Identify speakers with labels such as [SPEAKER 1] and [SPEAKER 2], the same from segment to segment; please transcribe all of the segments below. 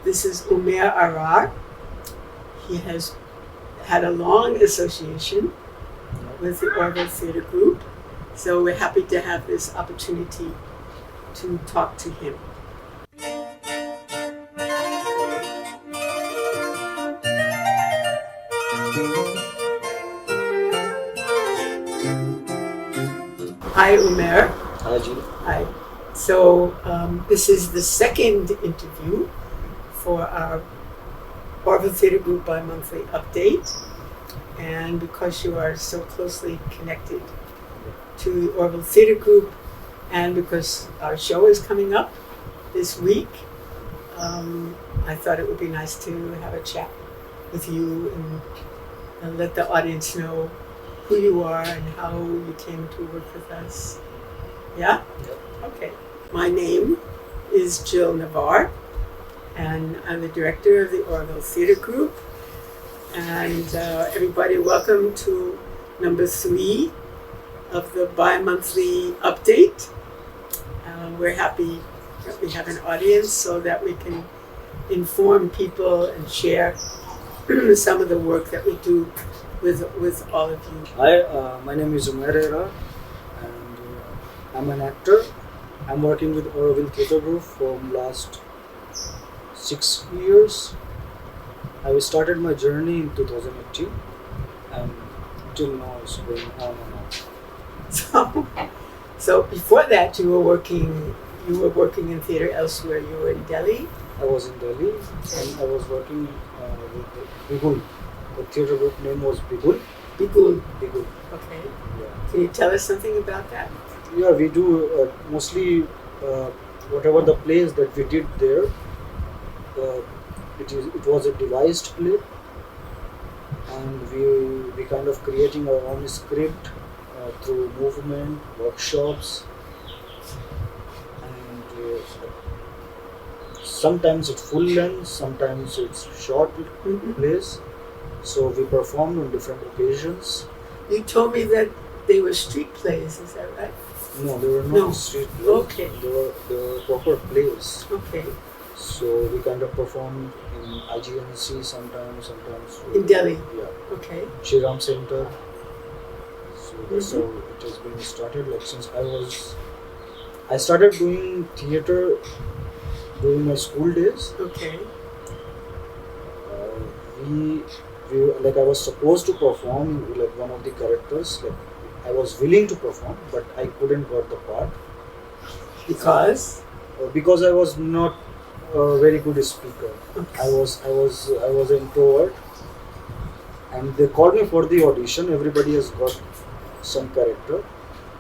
[SPEAKER 1] This is Umair Ahrar. He has had a long association with the Auroville Theatre Group, so we're happy to have this opportunity to talk to him. Hi, Umair.
[SPEAKER 2] Hi, Ji.
[SPEAKER 1] Hi. So this is the second interview for our Auroville Theatre Group Bi-Monthly update. And because you are so closely connected to the Auroville Theatre Group, and because our show is coming up this week, I thought it would be nice to have a chat with you and let the audience know who you are and how you came to work with us. Yeah?
[SPEAKER 2] Yep.
[SPEAKER 1] Okay. My name is Jill Navarre, and I'm the director of the Auroville Theatre Group. And everybody, welcome to number 3 of the bi-monthly update. We're happy that we have an audience so that we can inform people and share some of the work that we do with all of you.
[SPEAKER 2] Hi, my name is Umair Ahrar, and I'm an actor. I'm working with Auroville Theatre Group for last 6 years. I started my journey in 2018, and till now it's going on and on.
[SPEAKER 1] So before that, you were working in theater elsewhere. You were in Delhi.
[SPEAKER 2] I was in Delhi, and I was working with Bigul. The theatre group name was Bigul.
[SPEAKER 1] Bigul.
[SPEAKER 2] Yeah.
[SPEAKER 1] Okay. Can you tell us something about that?
[SPEAKER 2] Yeah, we do mostly whatever the plays that we did there. It was a devised play, and we kind of creating our own script through movement, workshops, and sometimes it's full length, sometimes it's short plays. So we performed on different occasions.
[SPEAKER 1] You told me that they were street plays. Is that right?
[SPEAKER 2] No, they were not street plays.
[SPEAKER 1] Okay.
[SPEAKER 2] They were proper plays.
[SPEAKER 1] Okay.
[SPEAKER 2] So we kind of performed in IGNC sometimes.
[SPEAKER 1] In Delhi.
[SPEAKER 2] Yeah.
[SPEAKER 1] Okay.
[SPEAKER 2] Shriram Center. So that's how it has been started. Like since I started doing theater during my school days.
[SPEAKER 1] Okay.
[SPEAKER 2] Like I was supposed to perform like one of the characters. Like I was willing to perform, but I couldn't got the part
[SPEAKER 1] Because
[SPEAKER 2] I was not a very good speaker.
[SPEAKER 1] Okay.
[SPEAKER 2] I was an introvert, and they called me for the audition. Everybody has got some character.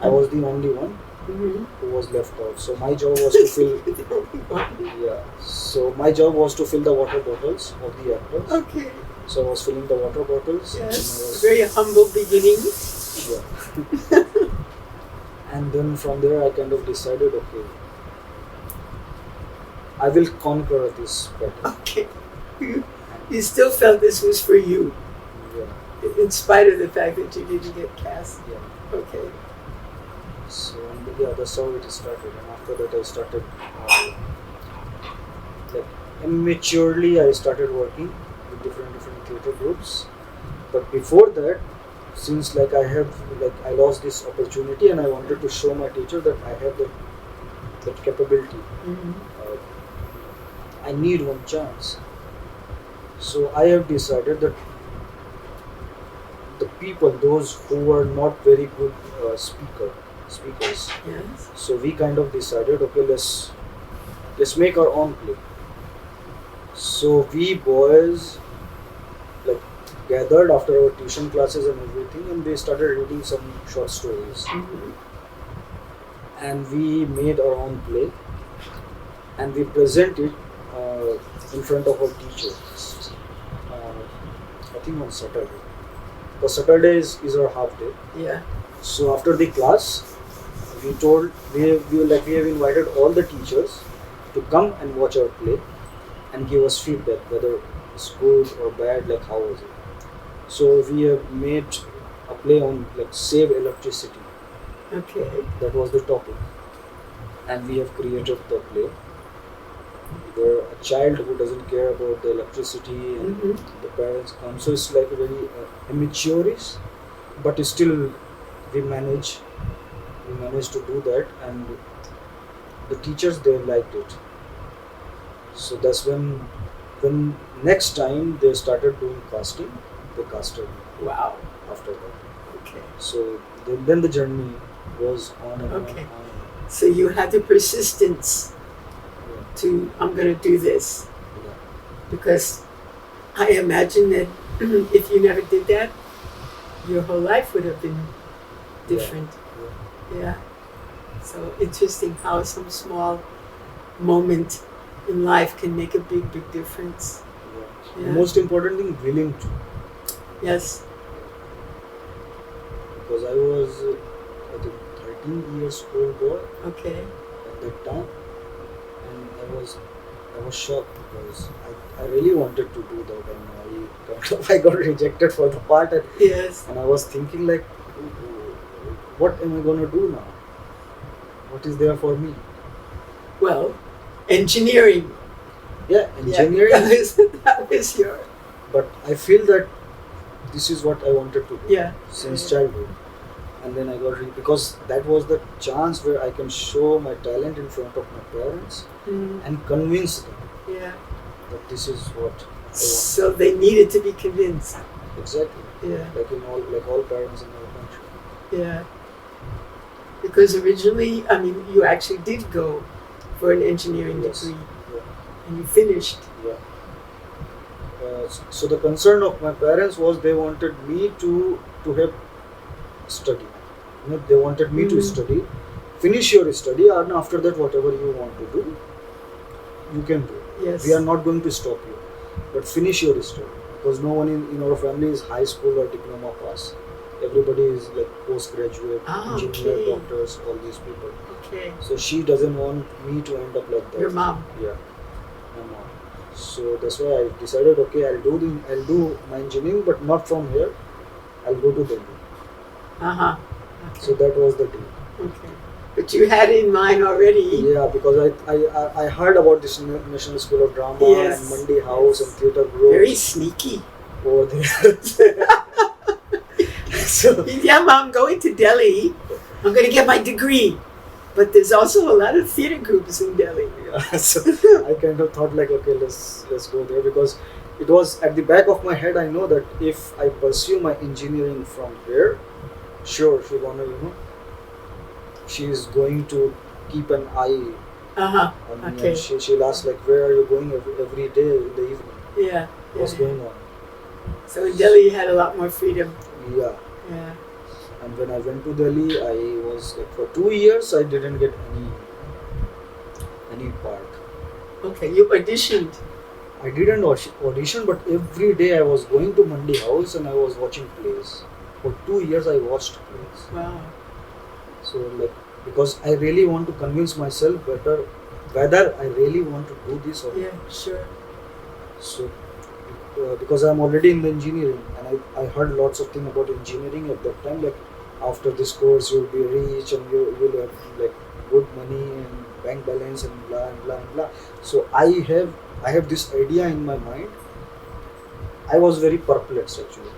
[SPEAKER 2] I was the only one who was left out. So my job was to fill. Yeah. So my job was to fill the water bottles of the actors.
[SPEAKER 1] Okay.
[SPEAKER 2] So I was filling the water bottles.
[SPEAKER 1] Yes. Very humble beginning.
[SPEAKER 2] Yeah. And then from there I kind of decided, okay, I will conquer this battle.
[SPEAKER 1] Okay. You still felt this was for you,
[SPEAKER 2] Yeah.
[SPEAKER 1] in spite of the fact that you didn't get cast.
[SPEAKER 2] Yeah.
[SPEAKER 1] Okay.
[SPEAKER 2] So yeah, that's how it started. And after that I started like immaturely I started working with different theatre groups. But before that, since like I lost this opportunity and I wanted to show my teacher that I have that capability. I need one chance. So I have decided that the people, those who are not very good speakers,
[SPEAKER 1] Yes.
[SPEAKER 2] so we kind of decided, okay, let's make our own play. So we boys like gathered after our tuition classes and everything, and we started reading some short stories. And we made our own play, and we presented in front of our teacher. I think on Saturday. Because Saturday is our half day.
[SPEAKER 1] Yeah.
[SPEAKER 2] So after the class, we have invited all the teachers to come and watch our play and give us feedback whether it's good or bad, like how was it. So we have made a play on like save electricity.
[SPEAKER 1] Okay.
[SPEAKER 2] That was the topic, and we have created the play. where a child who doesn't care about the electricity and the parents come. So it's like a very immature-ish, but still we manage to do that, and the teachers, they liked it. So that's when next time they started doing casting, they casted me
[SPEAKER 1] Wow.
[SPEAKER 2] after that.
[SPEAKER 1] Okay.
[SPEAKER 2] So then the journey goes on and
[SPEAKER 1] Okay.
[SPEAKER 2] on.
[SPEAKER 1] So you had the persistence
[SPEAKER 2] Yeah.
[SPEAKER 1] to, I'm going to do this.
[SPEAKER 2] Yeah.
[SPEAKER 1] Because I imagine that if you never did that, your whole life would have been different.
[SPEAKER 2] Yeah.
[SPEAKER 1] Yeah. So interesting how some small moment in life can make a big, big difference.
[SPEAKER 2] Yeah.
[SPEAKER 1] Yeah.
[SPEAKER 2] The most important thing, willing to.
[SPEAKER 1] Yes.
[SPEAKER 2] Because I was, I think, 13 years old boy
[SPEAKER 1] Okay.
[SPEAKER 2] at that time, and I was shocked because I really wanted to do that, and I got rejected for the part,
[SPEAKER 1] Yes.
[SPEAKER 2] and I was thinking like, what am I gonna do now? What is there for me?
[SPEAKER 1] Well, engineering.
[SPEAKER 2] Yeah, engineering.
[SPEAKER 1] Yeah, that was your.
[SPEAKER 2] But I feel that this is what I wanted to do
[SPEAKER 1] Yeah.
[SPEAKER 2] since childhood. And then I got because that was the chance where I can show my talent in front of my parents and convince them
[SPEAKER 1] Yeah.
[SPEAKER 2] that this is what I want.
[SPEAKER 1] So they needed to be convinced.
[SPEAKER 2] Exactly.
[SPEAKER 1] Yeah.
[SPEAKER 2] Like all parents in our country.
[SPEAKER 1] Yeah. Because originally, I mean, you actually did go for an engineering
[SPEAKER 2] Yes.
[SPEAKER 1] degree
[SPEAKER 2] Yeah.
[SPEAKER 1] and you finished.
[SPEAKER 2] Yeah. So the concern of my parents was they wanted me to have study. You know, they wanted me to study, finish your study, and after that, whatever you want to do, you can do.
[SPEAKER 1] Yes.
[SPEAKER 2] We are not going to stop you, but finish your study, because no one in our family is high school or diploma pass. Everybody is like postgraduate, engineer,
[SPEAKER 1] okay.
[SPEAKER 2] doctors, all these people.
[SPEAKER 1] Okay.
[SPEAKER 2] So she doesn't want me to end up like that.
[SPEAKER 1] Your mom.
[SPEAKER 2] Yeah, my mom. So that's why I decided, okay, I'll do my engineering, but not from here. I'll go to Delhi.
[SPEAKER 1] Okay.
[SPEAKER 2] So that was the deal.
[SPEAKER 1] Okay. But you had it in mind already.
[SPEAKER 2] Yeah, because I heard about this National School of Drama
[SPEAKER 1] Yes.
[SPEAKER 2] and Mandi House and Theatre Group
[SPEAKER 1] Very sneaky.
[SPEAKER 2] over there. So
[SPEAKER 1] Yeah, Mom, I'm going to Delhi. I'm going to get my degree. But there's also a lot of theater groups in Delhi.
[SPEAKER 2] yeah, so I kind of thought like, okay, let's go there, because it was at the back of my head. I know that if I pursue my engineering from here, sure, she is going to keep an eye on me.
[SPEAKER 1] Okay.
[SPEAKER 2] And she'll ask like, where are you going every day in the evening?
[SPEAKER 1] Yeah.
[SPEAKER 2] What's going on?
[SPEAKER 1] So in Delhi, you had a lot more freedom.
[SPEAKER 2] Yeah.
[SPEAKER 1] Yeah.
[SPEAKER 2] And when I went to Delhi, I was like, for 2 years I didn't get any part.
[SPEAKER 1] Okay, you auditioned.
[SPEAKER 2] I didn't audition, but every day I was going to Mandi House and I was watching plays. For 2 years I watched plays.
[SPEAKER 1] Wow.
[SPEAKER 2] So like, because I really want to convince myself whether I really want to do this or not.
[SPEAKER 1] Yeah, sure.
[SPEAKER 2] So because I'm already in the engineering, and I heard lots of things about engineering at that time, like after this course you'll be rich and you'll have like good money and bank balance and blah and blah and blah. So I have this idea in my mind. I was very perplexed actually.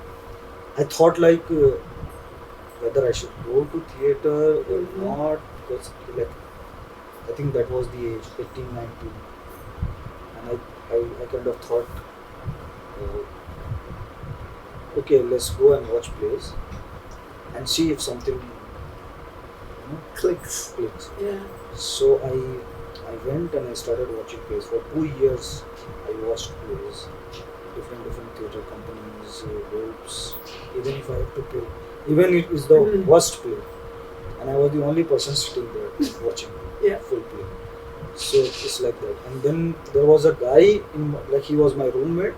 [SPEAKER 2] I thought like whether I should go to theatre or not, because like I think that was the age, 18, 19, and I kind of thought, okay, let's go and watch plays and see if something
[SPEAKER 1] Clicks.
[SPEAKER 2] clicks.
[SPEAKER 1] Yeah.
[SPEAKER 2] So I went and I started watching plays. For 2 years I watched plays, different theatre companies, groups, even if I have to pay. Even it is the worst play, and I was the only person sitting there watching full play. So it's like that. And then there was a guy, he was my roommate.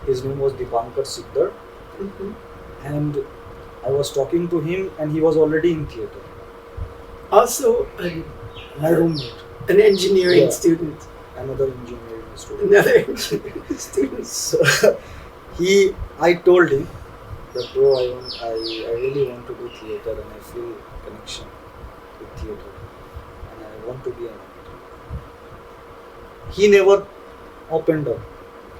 [SPEAKER 2] His name was Dipankar Siddhar. And I was talking to him, and he was already in theatre.
[SPEAKER 1] Also,
[SPEAKER 2] My roommate.
[SPEAKER 1] an engineering student.
[SPEAKER 2] Another engineering student.
[SPEAKER 1] Another engineering student.
[SPEAKER 2] So I told him that, bro, I really want to do theatre, and I feel connection with theatre, and I want to be an actor. He never opened up.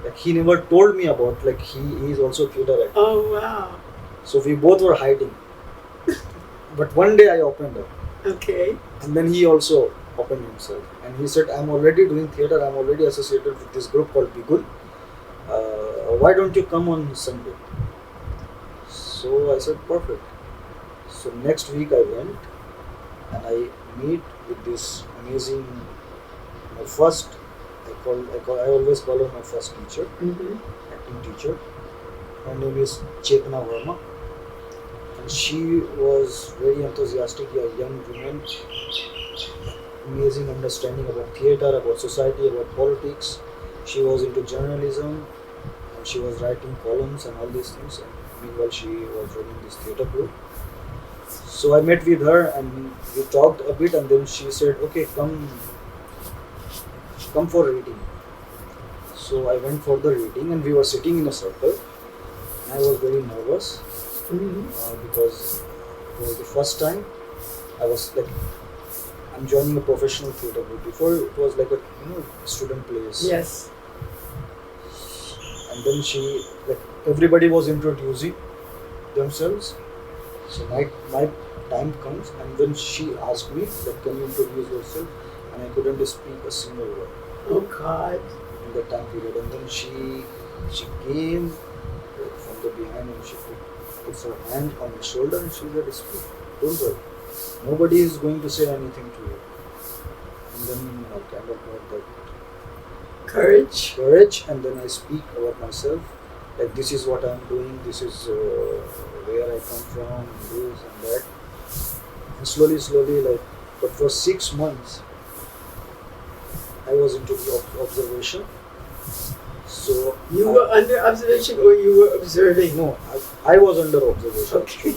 [SPEAKER 2] Like he never told me about, like he is also a theater actor.
[SPEAKER 1] Oh, wow.
[SPEAKER 2] So we both were hiding. But one day I opened up.
[SPEAKER 1] Okay.
[SPEAKER 2] And then he also opened himself. And he said, I'm already doing theater, I'm already associated with this group called Bigul. Why don't you come on Sunday? So I said, perfect. So next week I went and I meet with this amazing, my first, I always call her my first teacher, acting teacher. Her name is Chetna Verma. And she was very enthusiastic, a young woman, amazing understanding about theater, about society, about politics. She was into journalism and she was writing columns and all these things. And meanwhile, she was running this theater group. So I met with her and we talked a bit, and then she said, okay, come for reading. So I went for the reading and we were sitting in a circle. And I was very nervous because it was the first time I was like, I'm joining a professional theater group. Before it was like a student place.
[SPEAKER 1] Yes.
[SPEAKER 2] And then she, like, everybody was introducing themselves. So my time comes, and then she asked me that, can you introduce yourself? And I couldn't speak a single word.
[SPEAKER 1] Oh God.
[SPEAKER 2] In that time period. And then she came from the behind and she puts her hand on my shoulder and she said, speak, don't worry. Nobody is going to say anything to you. And then I kind of got that courage, and then I speak about myself. Like, this is what I'm doing, this is where I come from, this and that. And slowly, like, but for 6 months, I was into the observation. So
[SPEAKER 1] you were under observation, or you were observing?
[SPEAKER 2] No, I was under observation.
[SPEAKER 1] Okay.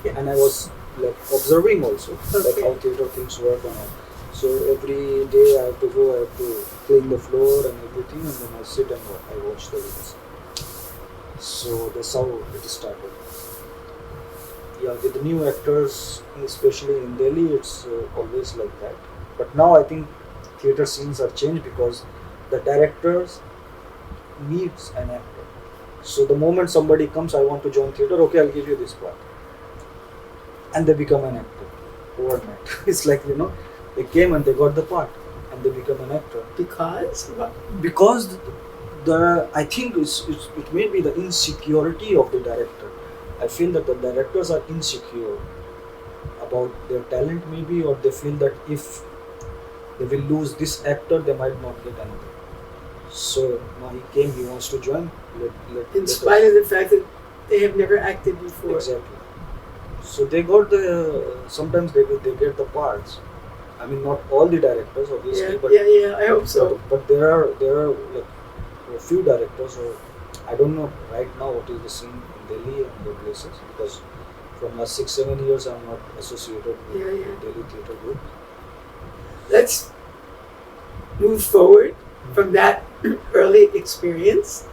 [SPEAKER 2] Yeah. And I was like observing also, like
[SPEAKER 1] Okay.
[SPEAKER 2] how theater things work and all. So every day I have to go, I have to clean the floor and everything, and then I sit and I watch the rehearsal. So that's how it started. Yeah, with the new actors, especially in Delhi, it's always like that. But now I think theater scenes are changed because the directors needs an actor. So the moment somebody comes, I want to join theater, okay, I'll give you this part. And they become an actor overnight. It's like, they came and they got the part and they become an actor.
[SPEAKER 1] Because what?
[SPEAKER 2] Because I think it may be the insecurity of the director. I feel that the directors are insecure about their talent maybe, or they feel that if they will lose this actor, they might not get another. So now he came, he wants to join.
[SPEAKER 1] In spite of the fact that they have never acted before.
[SPEAKER 2] Exactly. So they got sometimes they get the parts. I mean, not all the directors, obviously, but
[SPEAKER 1] yeah, I hope so.
[SPEAKER 2] But there are like a few directors, or I don't know right now what is the scene in Delhi and the places, because from last 6-7 years I'm not associated with Delhi Theatre Group.
[SPEAKER 1] Let's move forward from that early experience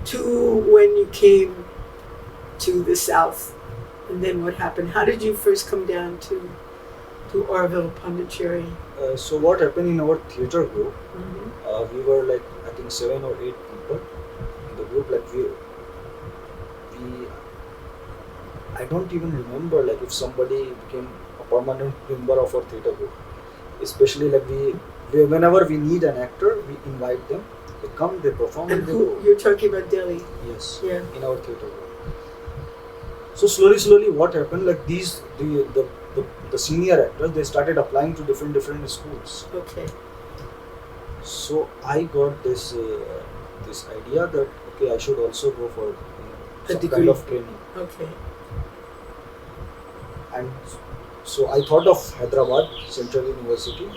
[SPEAKER 1] to when you came to the South, and then what happened? How did you first come down to Auroville, Pondicherry?
[SPEAKER 2] So what happened in our theatre group? We were like, I think 7 or 8 people in the group. Like we I don't even remember like if somebody became a permanent member of our theatre group. Especially like we whenever we need an actor, we invite them. They come, they perform, and they go.
[SPEAKER 1] You're talking about Delhi?
[SPEAKER 2] Yes.
[SPEAKER 1] Yeah.
[SPEAKER 2] In our theatre group. So slowly, what happened? Like the senior actors, they started applying to different schools.
[SPEAKER 1] Okay.
[SPEAKER 2] So I got this idea that okay, I should also go for some kind of training.
[SPEAKER 1] Okay.
[SPEAKER 2] And so I thought of Hyderabad Central University.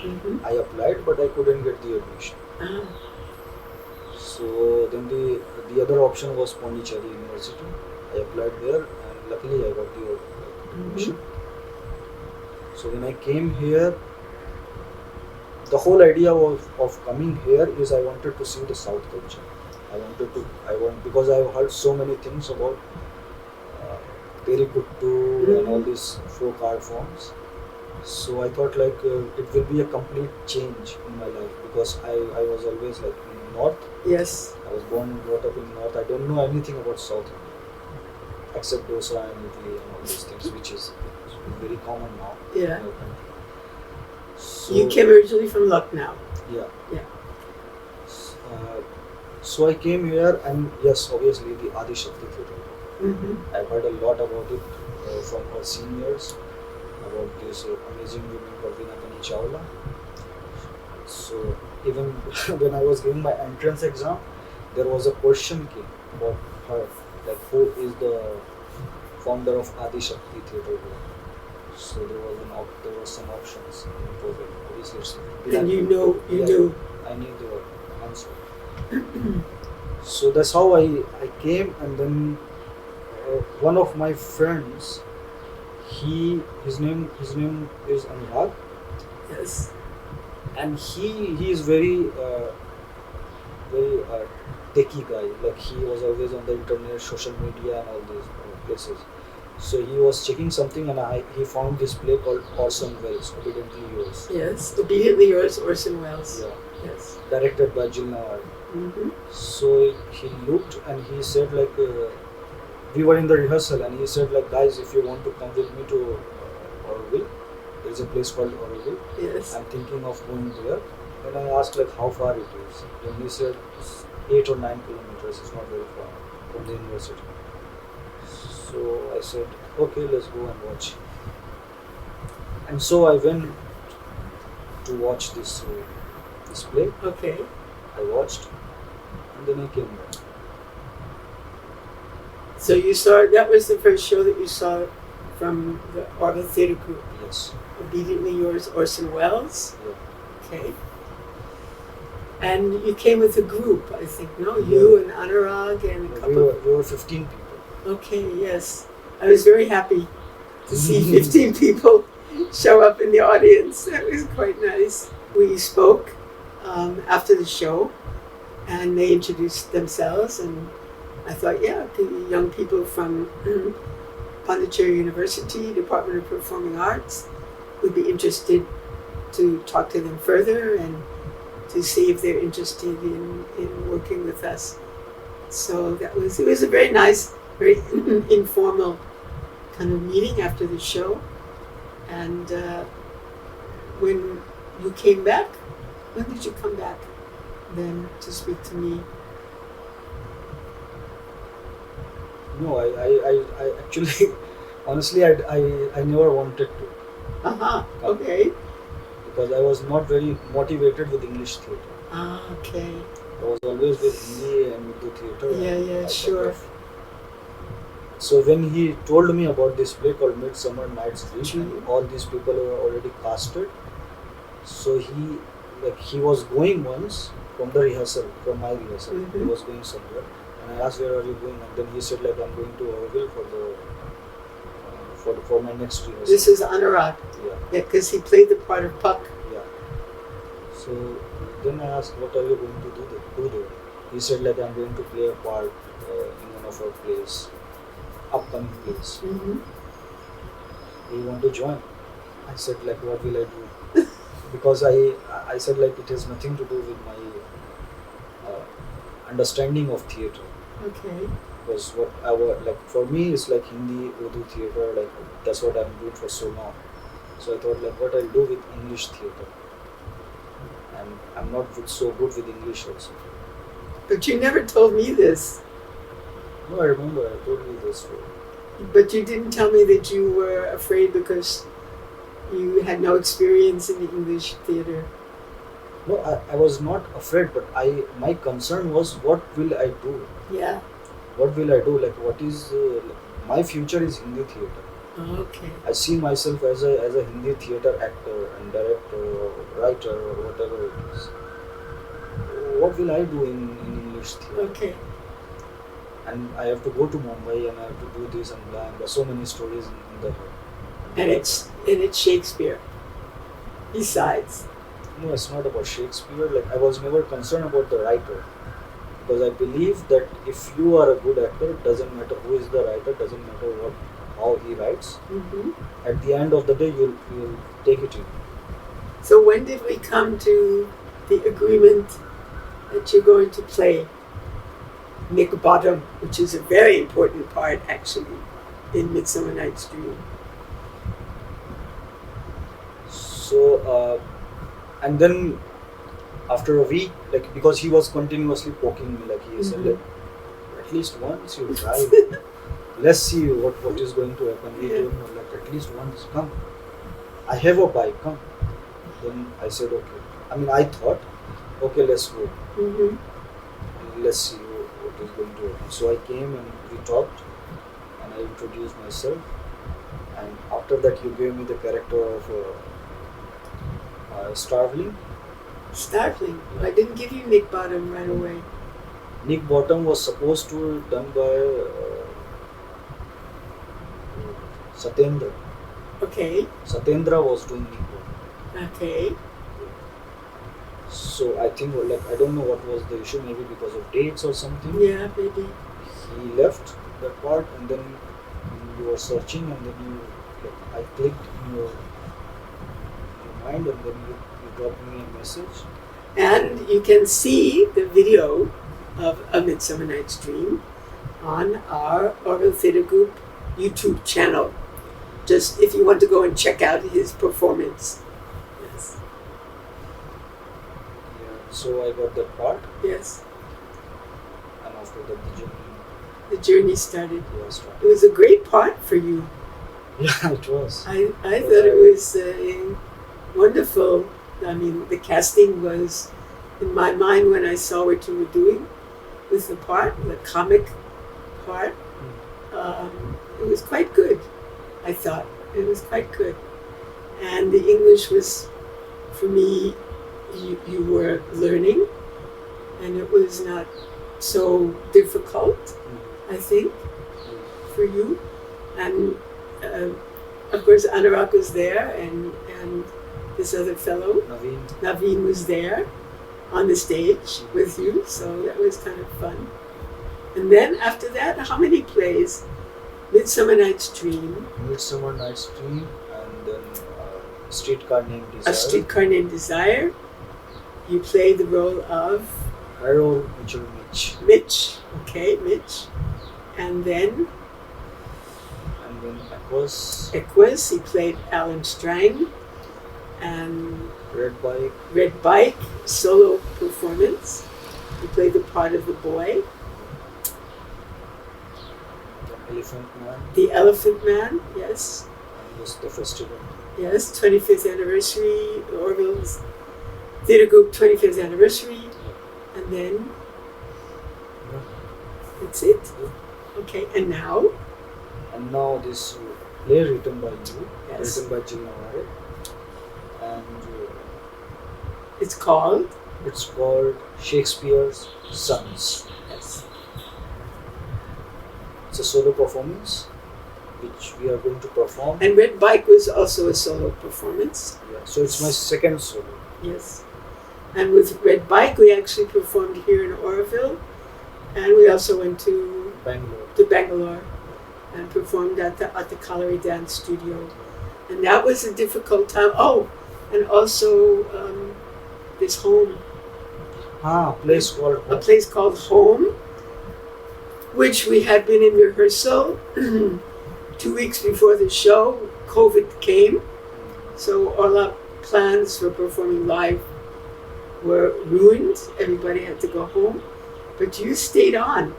[SPEAKER 2] I applied, but I couldn't get the admission. So then the other option was Pondicherry University. I applied there, and luckily I got the admission. So when I came here, the whole idea of coming here is I wanted to see the South culture. Because I've heard so many things about Perikuttu and all these folk art forms. So I thought like it will be a complete change in my life, because I was always like in North.
[SPEAKER 1] Yes.
[SPEAKER 2] I was born and brought up in North. I don't know anything about South India except dosa and idli and all these things, which is very common now.
[SPEAKER 1] Yeah.
[SPEAKER 2] in our country. So,
[SPEAKER 1] You came originally from Lucknow.
[SPEAKER 2] Yeah.
[SPEAKER 1] Yeah.
[SPEAKER 2] So I came here, and yes, obviously the Adi Shakti Theatre.
[SPEAKER 1] Mm-hmm.
[SPEAKER 2] I've heard a lot about it from our seniors, about this amazing woman Pravina Chawla. So even when I was giving my entrance exam, there was a question came about her, like who is the founder of Adi Shakti Theatre Group. So there was some options. And it was like, obviously it's
[SPEAKER 1] And you knew.
[SPEAKER 2] I knew the answer. So that's how I came, and then one of my friends, his name is Anurag,
[SPEAKER 1] Yes.
[SPEAKER 2] and he is very techie guy. Like he was always on the internet, social media, and all these places. So he was checking something, and he found this play called Orson Welles, Obediently Yours.
[SPEAKER 1] Yes. Obediently Yours, Orson Welles.
[SPEAKER 2] Yeah.
[SPEAKER 1] Yes.
[SPEAKER 2] Directed by Jill Nawar.
[SPEAKER 1] Mm-hmm.
[SPEAKER 2] So he looked and he said like, we were in the rehearsal, and he said like, guys, if you want to come with me to Auroville, there is a place called Auroville.
[SPEAKER 1] Yes.
[SPEAKER 2] I'm thinking of going there. And I asked like how far it is. Then he said it's 8 or 9 kilometers. It's not very far from the university. So I said, okay, let's go and watch. And so I went to watch this play.
[SPEAKER 1] Okay.
[SPEAKER 2] I watched, and then I came back.
[SPEAKER 1] So you saw, that was the first show that you saw from the Auroville Theatre Group.
[SPEAKER 2] Yes.
[SPEAKER 1] Obediently Yours, Orson Welles.
[SPEAKER 2] Yeah.
[SPEAKER 1] Okay. And you came with a group, I think, no?
[SPEAKER 2] Yeah.
[SPEAKER 1] You and Anurag and a couple.
[SPEAKER 2] We were 15 people.
[SPEAKER 1] Okay, yes. I was very happy to see 15 people show up in the audience. That was quite nice. We spoke after the show, and they introduced themselves, and I thought, yeah, the young people from Pondicherry University, Department of Performing Arts, would be interested to talk to them further and to see if they're interested in working with us. So it was a very nice, very informal kind of meeting after the show. And when you came back, when did you come back then to speak to me?
[SPEAKER 2] No, I actually, honestly, I never wanted to.
[SPEAKER 1] Uh-huh, okay.
[SPEAKER 2] Because I was not very motivated with English theatre.
[SPEAKER 1] Ah, okay.
[SPEAKER 2] I was always with Hindi and Urdu theatre.
[SPEAKER 1] Yeah, sure.
[SPEAKER 2] So when he told me about this play called Midsummer Night's Dream,
[SPEAKER 1] Dream.
[SPEAKER 2] and all these people were already casted, so he was going once from my rehearsal.
[SPEAKER 1] Mm-hmm.
[SPEAKER 2] He was going somewhere, and I asked, where are you going? And then he said like, I'm going to Auroville for my next rehearsal.
[SPEAKER 1] This is Anurag.
[SPEAKER 2] Yeah.
[SPEAKER 1] Yeah, because he played the part of Puck.
[SPEAKER 2] Yeah. So then I asked, what are you going to do there? He said like, I'm going to play a part in one of our plays, upcoming plays.
[SPEAKER 1] Mm-hmm.
[SPEAKER 2] Do you want to join? I said like, what will I do? Because I said like, it has nothing to do with my understanding of theatre.
[SPEAKER 1] Okay.
[SPEAKER 2] Because what I was like, for me it's like Hindi, Urdu theatre, like that's what I'm doing for so long. So I thought like, what I'll do with English theatre, and I'm not so good with English also.
[SPEAKER 1] But you never told me this.
[SPEAKER 2] No, I remember I told you this.
[SPEAKER 1] But you didn't tell me that you were afraid because you had no experience in the English theatre.
[SPEAKER 2] No, I was not afraid, but my concern was, what will I do?
[SPEAKER 1] Yeah.
[SPEAKER 2] What will I do? Like, what is my future is Hindi theatre.
[SPEAKER 1] Okay.
[SPEAKER 2] I see myself as a Hindi theatre actor and director or writer or whatever it is. What will I do in English theatre?
[SPEAKER 1] Okay.
[SPEAKER 2] And I have to go to Mumbai and I have to do this and blah, and there's so many stories in the head.
[SPEAKER 1] And it's Shakespeare. Besides.
[SPEAKER 2] No, it's not about Shakespeare. Like, I was never concerned about the writer, because I believe that if you are a good actor, doesn't matter who is the writer, doesn't matter how he writes.
[SPEAKER 1] Mm-hmm.
[SPEAKER 2] At the end of the day, you'll take it in.
[SPEAKER 1] So when did we come to the agreement that you're going to play Nick Bottom, which is a very important part actually in Midsummer Night's Dream.
[SPEAKER 2] So, and then after a week, like, because he was continuously poking me, like he said, like, at least once you try. Let's see what is going to happen. He told me, like, at least once, come. I have a bike, come. Then I said, okay. I mean, I thought, okay, let's go. Let's see what is going to happen. So I came and we talked, and I introduced myself. And after that, you gave me the character of Starveling.
[SPEAKER 1] Starveling. I didn't give you Nick Bottom right away.
[SPEAKER 2] Nick Bottom was supposed to done by Satyendra.
[SPEAKER 1] Okay.
[SPEAKER 2] Satyendra was doing Nick Bottom.
[SPEAKER 1] Okay.
[SPEAKER 2] So I think, like, I don't know what was the issue, maybe because of dates or something.
[SPEAKER 1] Yeah, maybe.
[SPEAKER 2] He left that part, and then you were searching, and then you, like, I clicked in your mind, and then you dropped me a message.
[SPEAKER 1] And you can see the video of A Midsummer Night's Dream on our Auroville Theatre Group YouTube channel. Just if you want to go and check out his performance. Yes.
[SPEAKER 2] Yeah, so I got that part,
[SPEAKER 1] Yes.
[SPEAKER 2] and after that
[SPEAKER 1] The journey started.
[SPEAKER 2] was
[SPEAKER 1] It
[SPEAKER 2] started.
[SPEAKER 1] was a great part for you.
[SPEAKER 2] Yeah, it was.
[SPEAKER 1] I thought it was wonderful. I mean, the casting was, in my mind, when I saw what you were doing with the part, the comic part, it was quite good. I thought it was quite good. And the English was, for me, you were learning, and it was not so difficult, I think, for you. And of course, Anurag was there, and this other fellow, Naveen, was there on the stage with you, so that was kind of fun. And then after that, how many plays? Midsummer Night's Dream,
[SPEAKER 2] Midsummer Night's Dream, and then Streetcar Named Desire.
[SPEAKER 1] A Streetcar Named Desire. You played the role of
[SPEAKER 2] Harold Mitchell Mitch.
[SPEAKER 1] Mitch. Okay, Mitch. And then Equus, he played Alan Strang. And
[SPEAKER 2] Red Bike.
[SPEAKER 1] Red Bike, solo performance. He played the part of the boy.
[SPEAKER 2] The Elephant Man.
[SPEAKER 1] The Elephant Man, yes.
[SPEAKER 2] And the festival.
[SPEAKER 1] Yes, 25th anniversary, Auroville's Theatre Group 25th anniversary. And then, that's it. Okay, and now?
[SPEAKER 2] And now this play written by you,
[SPEAKER 1] Yes.
[SPEAKER 2] written by Jill Navarre. And
[SPEAKER 1] It's called?
[SPEAKER 2] it's called Shakespeare's Sons.
[SPEAKER 1] Yes.
[SPEAKER 2] It's a solo performance which we are going to perform.
[SPEAKER 1] And Red Bike was also a solo performance.
[SPEAKER 2] Yeah, so it's my second solo.
[SPEAKER 1] Yes. And with Red Bike, we actually performed here in Auroville. And we also went to Bangalore and performed at the Kalari Dance Studio. And that was a difficult time. Oh, and also this home.
[SPEAKER 2] A place called
[SPEAKER 1] A place called Home, which we had been in rehearsal 2 weeks before the show. COVID came, so all our plans for performing live were ruined. Everybody had to go home, but you stayed on.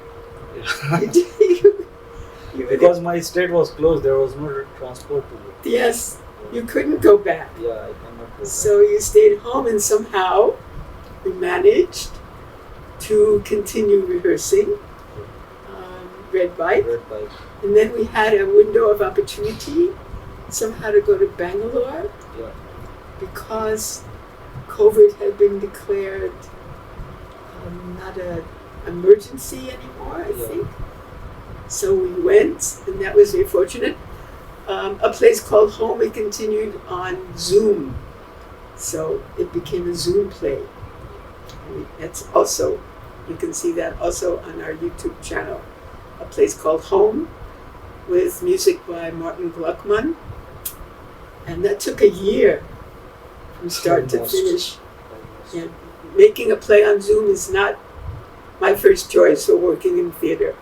[SPEAKER 1] You
[SPEAKER 2] because my state was closed, there was no transport to it.
[SPEAKER 1] Yes, you couldn't go back.
[SPEAKER 2] Yeah, I cannot go back.
[SPEAKER 1] So you stayed home, and somehow we managed to continue rehearsing Red Bike.
[SPEAKER 2] Red Bike.
[SPEAKER 1] And then we had a window of opportunity somehow to go to Bangalore
[SPEAKER 2] Yeah.
[SPEAKER 1] because COVID had been declared not an emergency anymore, I think. So we went, and that was very fortunate. A place called Home, we continued on Zoom. So it became a Zoom play. And that's also, you can see that also on our YouTube channel. A place called Home with music by Martin Gluckman. And that took a year from start to
[SPEAKER 2] Almost.
[SPEAKER 1] finish. Yeah, making a play on Zoom is not my first choice for working in theater.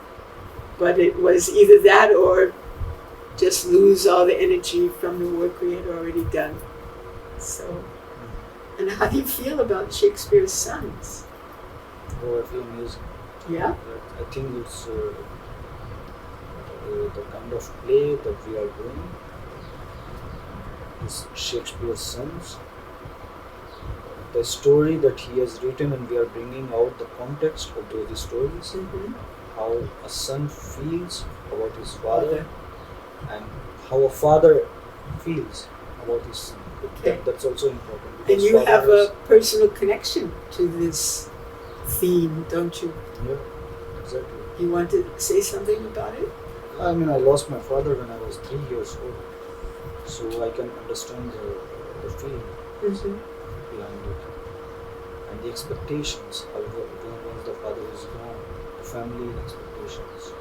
[SPEAKER 1] But it was either that or just lose all the energy from the work we had already done. So, and how do you feel about Shakespeare's Sons?
[SPEAKER 2] Oh, I feel amazing.
[SPEAKER 1] Yeah?
[SPEAKER 2] I think it's the kind of play that we are doing is Shakespeare's Sons. The story that he has written, and we are bringing out the context of those stories, how a son feels about his father, and how a father feels about his son.
[SPEAKER 1] Okay.
[SPEAKER 2] That's also important.
[SPEAKER 1] And you have a personal connection to this theme, don't you?
[SPEAKER 2] Yeah, exactly.
[SPEAKER 1] You want to say something about it?
[SPEAKER 2] I mean, I lost my father when I was 3 years old, so I can understand the feeling behind it, and the expectations. Once the father is gone, the family expectations,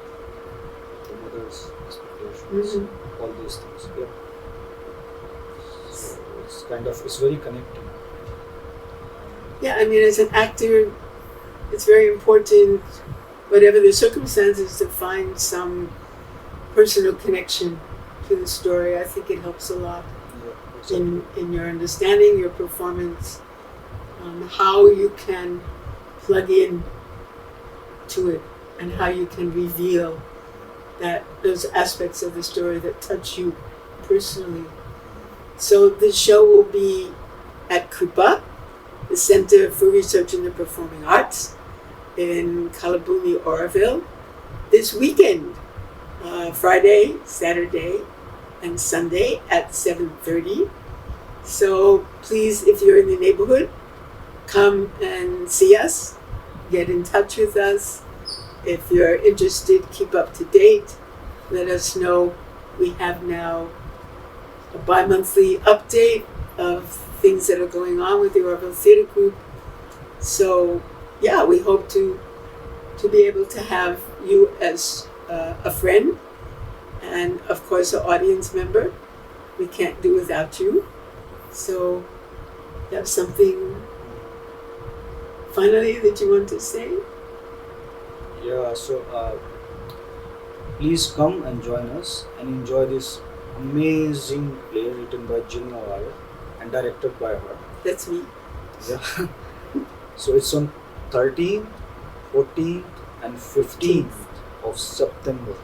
[SPEAKER 2] the mother's expectations, all these things. Yeah. So it's very connecting.
[SPEAKER 1] Yeah, I mean, as an actor, it's very important, whatever the circumstances, to find some personal connection to the story. I think it helps a lot in your understanding, your performance, how you can plug in to it, and how you can reveal those aspects of the story that touch you personally. So the show will be at CUPA, the Center for Research in the Performing Arts, in Kalabuli, Auroville, this weekend, Friday, Saturday, and Sunday at 7:30. So please, if you're in the neighborhood, come and see us, get in touch with us. If you're interested, keep up to date. Let us know. We have now a bi-monthly update of things that are going on with the Auroville Theatre Group. So, yeah, we hope to be able to have you as a friend and, of course, an audience member. We can't do without you. So, you have something finally that you want to say?
[SPEAKER 2] Yeah, so please come and join us and enjoy this amazing play written by Umair Ahrar and directed by her.
[SPEAKER 1] That's me.
[SPEAKER 2] Yeah. So it's on 13th, 14th and 15th of September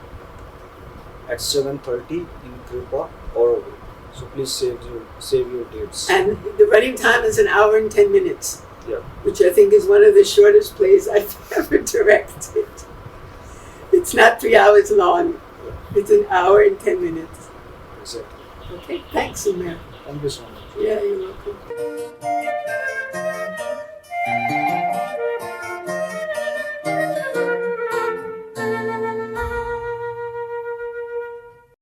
[SPEAKER 2] at 7:30 in Kripa, Auroville. So please save your dates.
[SPEAKER 1] And the running time is 1 hour and 10 minutes.
[SPEAKER 2] Yeah.
[SPEAKER 1] Which I think is one of the shortest plays I've ever directed. It's not 3 hours long.
[SPEAKER 2] Yeah.
[SPEAKER 1] It's 1 hour and 10 minutes.
[SPEAKER 2] Exactly.
[SPEAKER 1] Okay, thanks, Umair.
[SPEAKER 2] Thank you so much.
[SPEAKER 1] Yeah, you're welcome.